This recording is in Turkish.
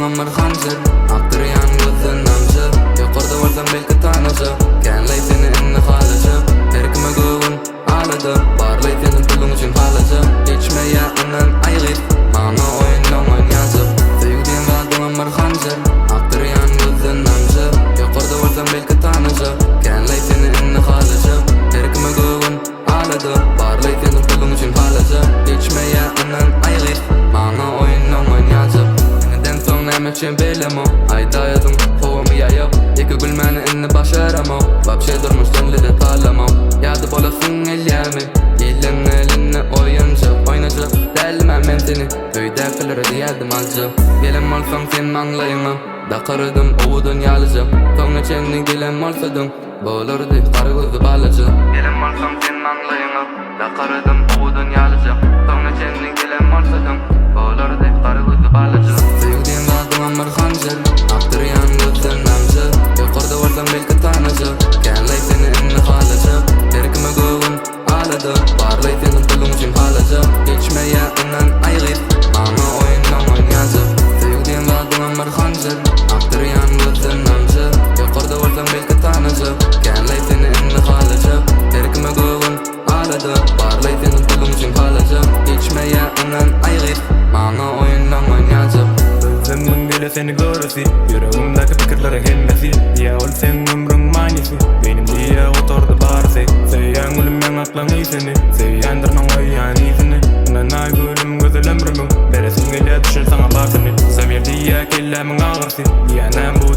ömür hanjır Aktıryan gözün namjı Yukarda varsam belki tanışı Kenley seni inni halıcı Terkime göğün ağladı Barlay senin pulun için halıcı Geçmeye inan aygıt Mana oyundan oynayacak Sevdiğin vadım ömür hanjır Aktıryan gözün namjı Yukarda varsam belki tanışı Kenley seni inni halıcı Terkime göğün ağladı Barlay senin pulun için halıcı Geçmeye inan aygıt Mana oyundan oynayacak Yeniden son emeçin bilemo Ayda yazım kovumu yayıp Yeki gülmeni inni başaramam Vapşe durmuş dönlüde talamam Yadı bolasın elyemi Yelin elinne oyuncak Oynayacak Delmem ben seni Köyde kılır diyedim alcı Gelem olsam sen anlayma Dakarıdım ovu dünyalıcı Sonra çenni gelem olsadım Bolurdu karı gözü balıcı Gelem olsam sen anlayma Dakarıdım ovu dünyalıcı Sonra çenni gelem olsadım Bolurdu karı gözü balıcı Sevdiğin vadım ömür hanjır Aktıryan gözün namjı Yukarda varsam belki tanıcı Kenley seni inni halıcı Terkime göğün ağladı Barlay senin pulun için halıcı Geçmeye inan aygıt Mana oyundan oynayacak Sevdiğin vadım ömür hanjır Aktıryan gözün namjı Yukarda varsam belki tanıcı Kenley seni inni halıcı Terkime göğün ağladı Barlay senin pulun için halıcı Geçmeye inan aygıt Mana oyundan oynayacak Özümün gele seni göresi Yüreğimdeki fikirlerin helmesi Diye ol sen ömrün manisi Benim diye oturdu barisi Sevyen gülüm ben aklan iyisini Sevyendirmen oyyan iyisini Nanay gülüm güzel ömrümün Beresin gele düşür sana baksını Sevyer diye kellemin ağırsi Diyenem bu